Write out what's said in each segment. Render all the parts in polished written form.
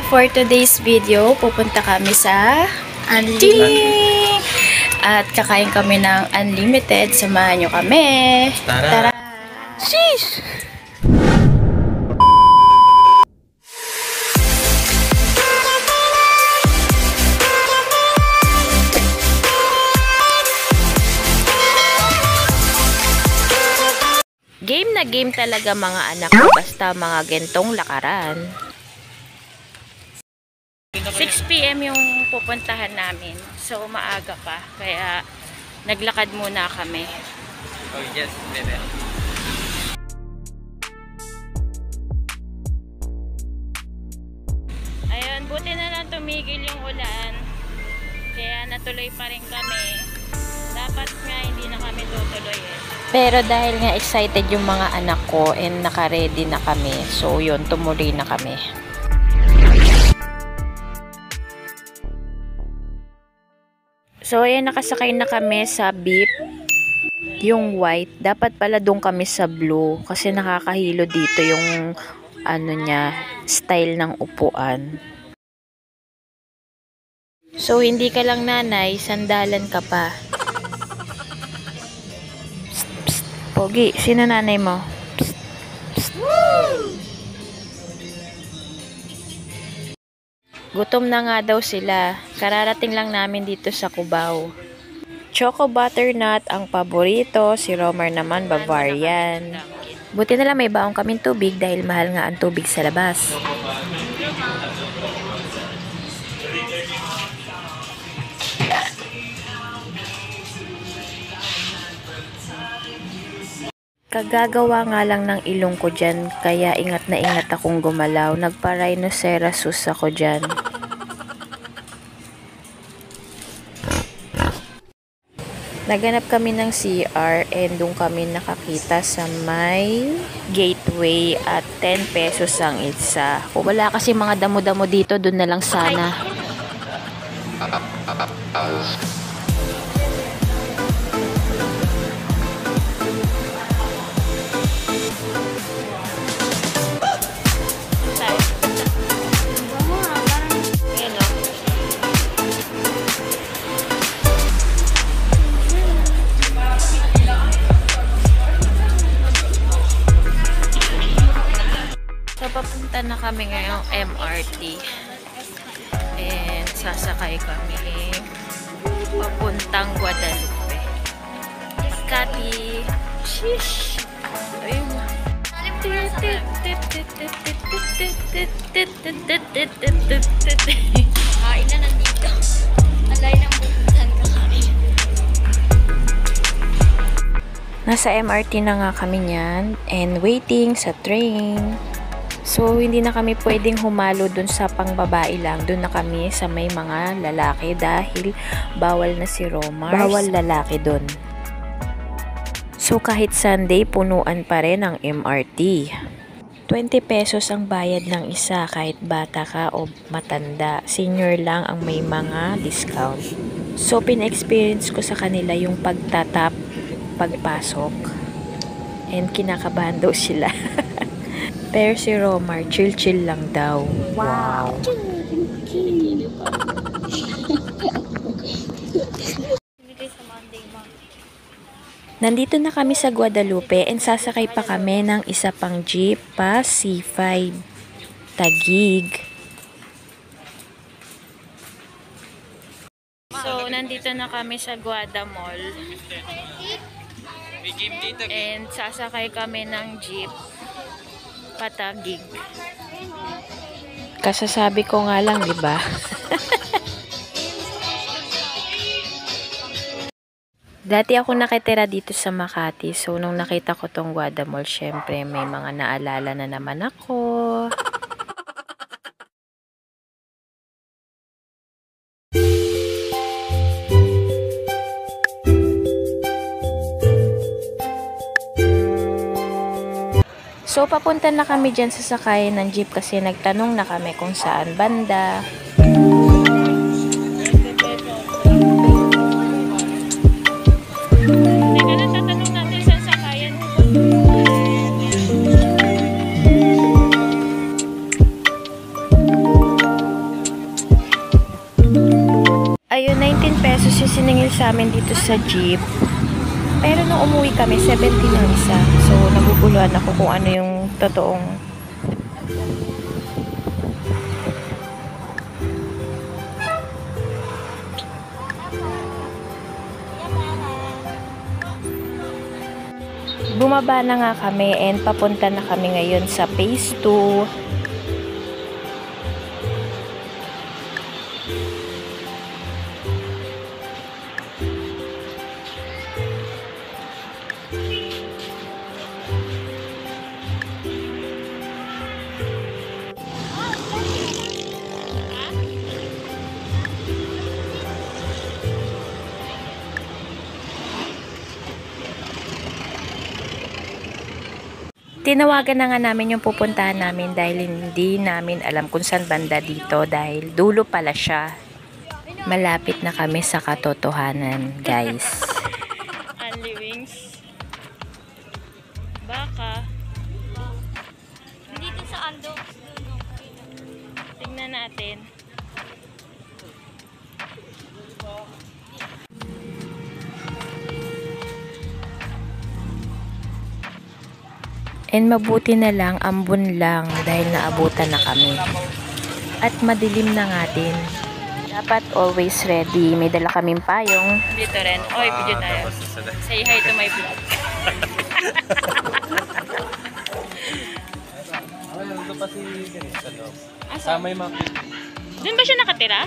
for today's video, pupunta kami sa Unlimited. At kakain kami ng Unlimited. Samahan nyo kami. Tara! Sheesh! Game na game talaga mga anak ko, basta mga gentong lakaran. 6 PM yung pupuntahan namin. So maaga pa, kaya naglakad muna kami. Oh yes, bebe. Ayun, buti na lang tumigil yung ulan. Kaya natuloy pa rin kami. Dapat nga hindi na kami tutuloy eh. Pero dahil nga excited yung mga anak ko and naka-ready na kami. So yun, tumuloy na kami. So ayan, nakasakay na kami sa beep. Yung white. Dapat pala doon kami sa blue. Kasi nakakahilo dito yung ano niya, style ng upuan. So hindi ka lang nanay, sandalan ka pa. Pogi, sino nanay mo? Psst, psst. Gutom na nga daw sila. Kararating lang namin dito sa Cubao. Choco butternut ang paborito. Si Romar naman Bavarian. Buti na lang may baong kaming tubig dahil mahal nga ang tubig sa labas. Kagagawa nga lang ng ilong ko dyan, kaya ingat na ingat akong gumalaw. Nagpa-rhinoceros ako dyan. Naganap kami ng CR and doon kami nakakita sa may gateway at 10 pesos ang isa. Kung wala kasi mga damo-damo dito, doon na lang sana. Papunta na kami ngayong MRT and sasakay kami papuntang Guadalupe, Makati. Shish! Ayun. Kain na nandito. Alay ng pupuntahan kakain. Nasa MRT na nga kami niyan and waiting sa train. So, hindi na kami pwedeng humalo dun sa pangbabae lang. Dun na kami sa may mga lalaki dahil bawal na si Romar. Bawal lalaki dun. So, kahit Sunday, punuan pa rin ang MRT. 20 pesos ang bayad ng isa kahit bata ka o matanda. Senior lang ang may mga discount. So, pina-experience ko sa kanila yung pagtatap, pagpasok. And kinakabahan daw sila. Pero si Romar, chill-chill lang daw. Wow! Nandito na kami sa Guadalupe and sasakay pa kami ng isa pang jeep pa C5 Taguig. So, nandito na kami sa Guada Mall. And sasakay kami ng jeep Patagig. Kasasabi ko nga lang, di ba? Dati ako nakitira dito sa Makati. So, nung nakita ko tong Guada Mall, syempre may mga naalala na naman ako. So, papunta na kami dyan sa sakayan ng jeep kasi nagtanong na kami kung saan banda. pesos yung siningil sa amin dito sa jeep. Pero nung umuwi kami, 70 lang isa. So, naguguluhan ako kung ano yung totoong. Bumaba na nga kami and papunta na kami ngayon sa phase 2. Tinawagan na nga namin yung pupuntahan namin dahil hindi namin alam kung saan banda dito dahil dulo pala siya. Malapit na kami sa katotohanan, guys. Only wings. Baka. Dito sa Ando. Tingnan natin. And mabuti na lang, ambon lang dahil naabutan na kami. At madilim na nga din. Dapat always ready. May dala kaming payong. Dito rin. Oy, video tayo. Say hi to my vlog. Ito pa si Denise sa loob. Sama yung mga Doon ba siya nakatira?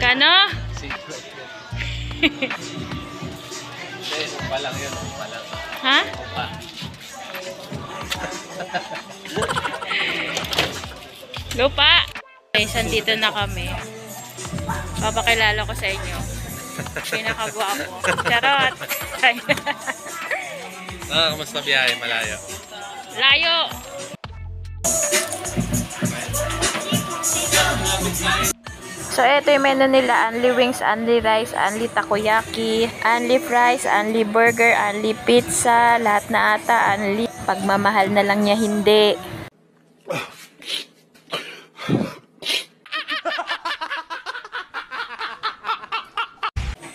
Kano? secret. Pa lang yun. Pa lang. Ha? Pa. Lupa! Guys, andito na kami. Papakilala ko sa inyo. Pinakagwapo. Charot! Kamusta biyahe? Malayo. Layo! So, ito yung menu nila. Only wings, only rice, only takoyaki, only fries, only burger, only pizza, lahat na ata, only. Pagmamahal na lang niya, hindi.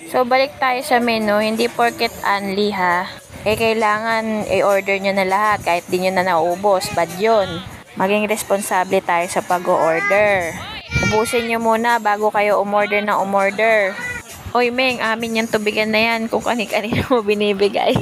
So, balik tayo sa menu. Hindi porket only, ha. Kailangan i-order nyo na lahat kahit di nyo na naubos. Bad yun. Maging responsable tayo sa pag-order. Ubusin nyo muna bago kayo umorder na umorder. Hoy, Meng, amin yung tubigan na yan kung kani-kanina mo binibigay.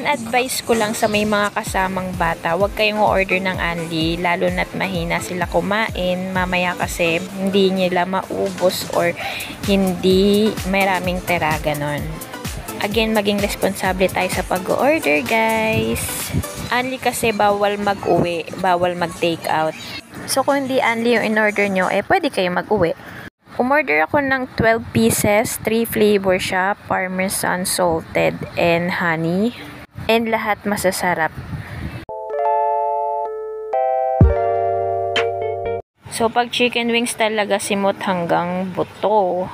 Advice ko lang sa may mga kasamang bata, huwag kayong order ng only, lalo na't mahina sila kumain, mamaya kasi hindi nila maubos or hindi maraming tira, ganon. Again, maging responsable tayo sa pag-order, guys. Only kasi bawal mag-uwi, bawal mag-take out. So, kung hindi only yung in-order nyo, pwede kayo mag-uwi. Umorder ako ng 12 pieces, 3 flavor siya, parmesan, salted, and honey. And lahat masasarap. So, pag chicken wings talaga simot hanggang buto.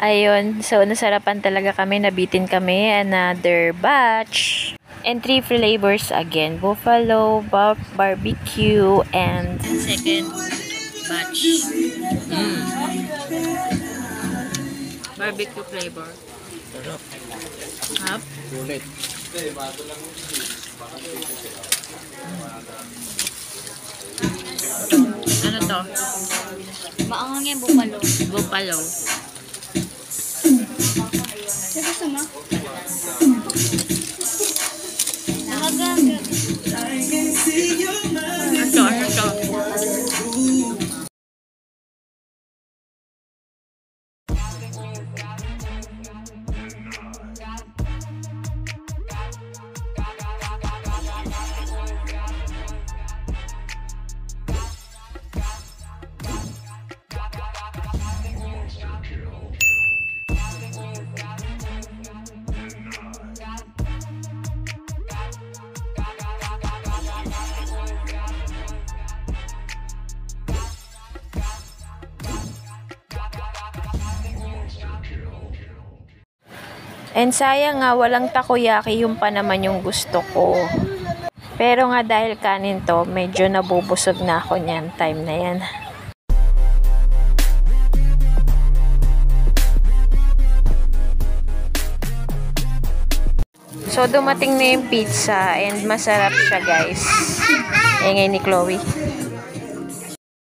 Ayun, so nasarapan talaga kami, nabitin kami, another batch. And 3 flavors again, buffalo, barbecue, and Second batch. Barbecue flavor. Hap. Ulit. Ano to? Maangang yung bupalo. Buffalo. Sige, sama. Nakagaga. Ano to? And sayang nga, walang takoyaki, yung pa naman yung gusto ko. Pero nga dahil kanin to, medyo nabubusog na ako niyan, time na yan. So dumating na yung pizza and masarap siya, guys. Ingay ni Chloe.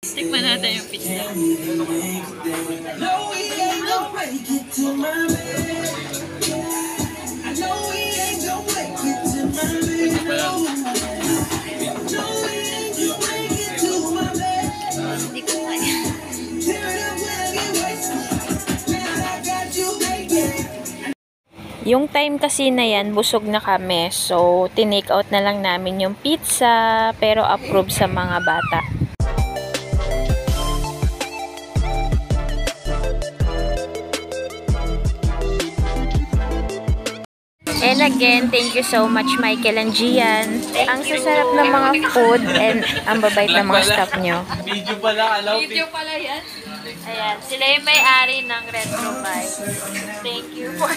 Tikman natin yung pizza. Hindi ko kaya. Yung time kasi na yan, busog na kami. So, tinake out na lang namin yung pizza, pero approve sa mga bata. And again, thank you so much, Michael and Gian. Ang sasarap ng mga food and ang babait ng mga staff nyo. Video pala, alaw. Video pala yan. Ayan, sila yung may-ari ng Retro Bike. Thank you for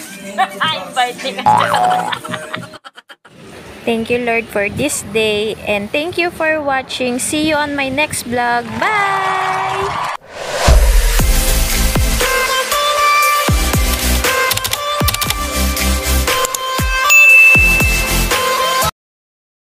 inviting us. Thank you, Lord, for this day. And thank you for watching. See you on my next vlog. Bye!